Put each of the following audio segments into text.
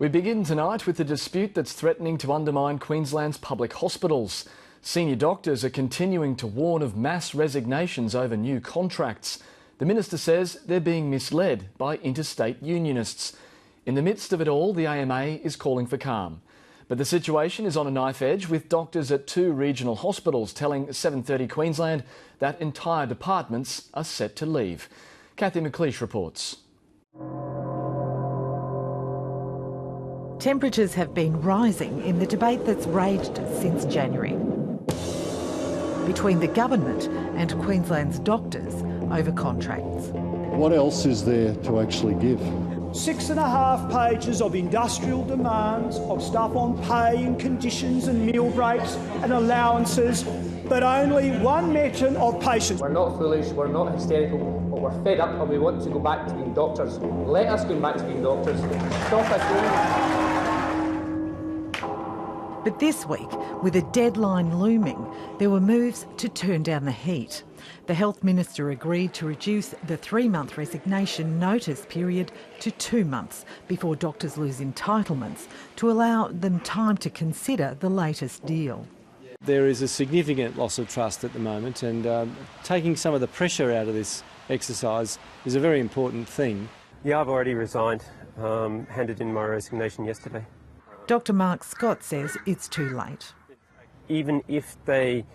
We begin tonight with a dispute that's threatening to undermine Queensland's public hospitals. Senior doctors are continuing to warn of mass resignations over new contracts. The minister says they're being misled by interstate unionists. In the midst of it all, the AMA is calling for calm. But the situation is on a knife edge, with doctors at 2 regional hospitals telling 7:30 Queensland that entire departments are set to leave. Kathy McLeish reports. Temperatures have been rising in the debate that's raged since January between the government and Queensland's doctors over contracts. What else is there to actually give? 6.5 pages of industrial demands of stuff on pay and conditions and meal breaks and allowances, but only one mention of patients. We're not foolish, we're not hysterical, but we're fed up and we want to go back to being doctors. Let us go back to being doctors. Stop us. But this week, with a deadline looming, there were moves to turn down the heat. The Health Minister agreed to reduce the 3-month resignation notice period to 2 months before doctors lose entitlements, to allow them time to consider the latest deal. There is a significant loss of trust at the moment, and taking some of the pressure out of this exercise is a very important thing. Yeah, I've already resigned, handed in my resignation yesterday. Dr Mark Scott says it's too late. Even if they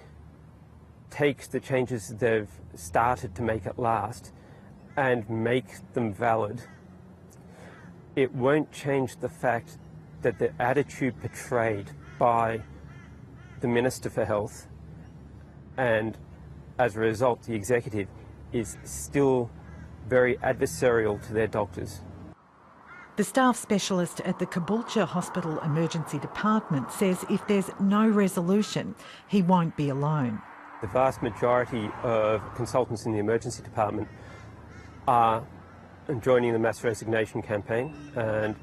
take the changes they've started to make it last and make them valid, it won't change the fact that the attitude portrayed by the Minister for Health and, as a result, the Executive is still very adversarial to their doctors. The staff specialist at the Caboolture Hospital Emergency Department says if there's no resolution, he won't be alone. The vast majority of consultants in the emergency department are joining the mass resignation campaign and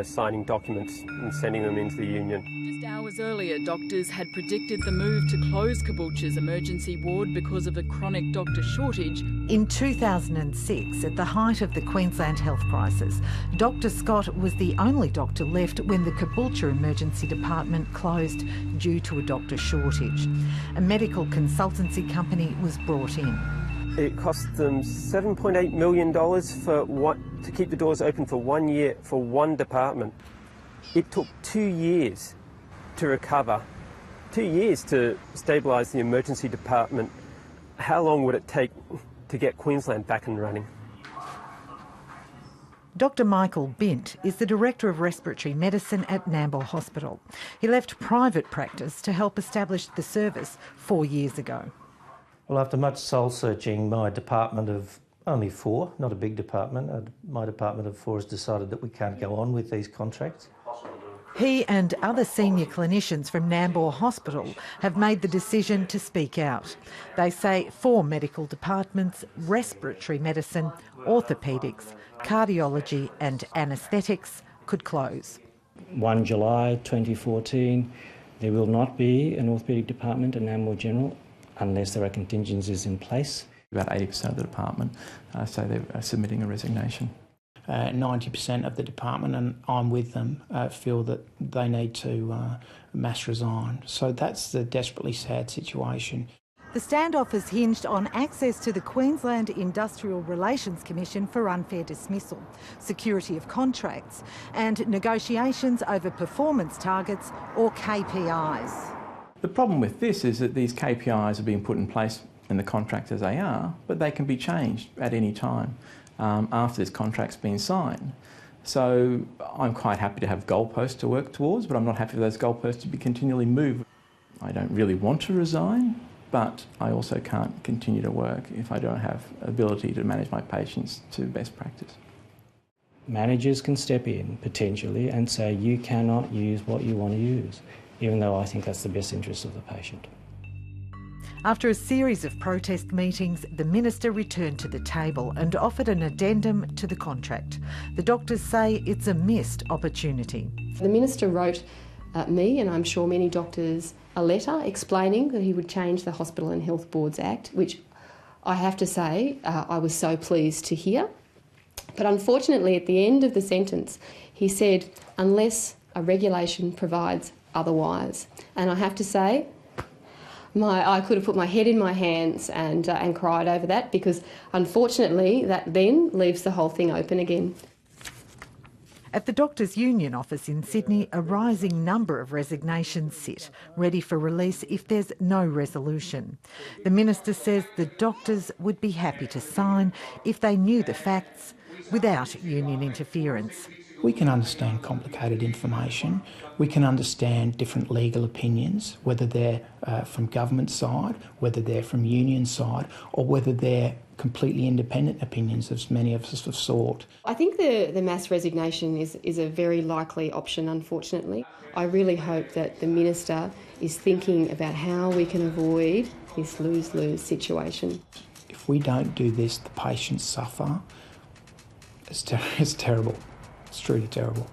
signing documents and sending them into the union. Just hours earlier, doctors had predicted the move to close Caboolture's emergency ward because of a chronic doctor shortage. In 2006, at the height of the Queensland health crisis, Dr Scott was the only doctor left when the Caboolture Emergency Department closed due to a doctor shortage. A medical consultancy company was brought in. It cost them $7.8 million to keep the doors open for 1 year for one department. It took 2 years to recover, 2 years to stabilise the emergency department. How long would it take to get Queensland back and running? Dr Michael Bint is the Director of Respiratory Medicine at Nambour Hospital. He left private practice to help establish the service 4 years ago. Well, after much soul-searching, my department of only 4, not a big department, my department of 4 has decided that we can't go on with these contracts. He and other senior clinicians from Nambour Hospital have made the decision to speak out. They say 4 medical departments, respiratory medicine, orthopaedics, cardiology and anaesthetics, could close. 1 July 2014, there will not be an orthopaedic department at Nambour General unless there are contingencies in place. About 80% of the department say they're submitting a resignation. 90% of the department, and I'm with them, feel that they need to mass resign. So that's the desperately sad situation. The standoff has hinged on access to the Queensland Industrial Relations Commission for unfair dismissal, security of contracts and negotiations over performance targets or KPIs. The problem with this is that these KPIs are being put in place in the contract as they are, but they can be changed at any time after this contract's been signed. So I'm quite happy to have goalposts to work towards, but I'm not happy for those goalposts to be continually moved. I don't really want to resign, but I also can't continue to work if I don't have ability to manage my patients to best practice. Managers can step in, potentially, and say you cannot use what you want to use, even though I think that's the best interest of the patient. After a series of protest meetings, the Minister returned to the table and offered an addendum to the contract. The doctors say it's a missed opportunity. The Minister wrote me, and I'm sure many doctors, a letter explaining that he would change the Hospital and Health Boards Act, which I have to say I was so pleased to hear. But unfortunately, at the end of the sentence, he said, unless a regulation provides otherwise. And I have to say, I could have put my head in my hands and cried over that, because unfortunately that then leaves the whole thing open again. At the Doctors' Union office in Sydney, a rising number of resignations sit, ready for release if there's no resolution. The Minister says the doctors would be happy to sign if they knew the facts without union interference. We can understand complicated information. We can understand different legal opinions, whether they're from government side, whether they're from union side, or whether they're completely independent opinions, as many of us have sought. I think the mass resignation is a very likely option, unfortunately. I really hope that the Minister is thinking about how we can avoid this lose-lose situation. If we don't do this, the patients suffer. It's terrible. It's truly terrible.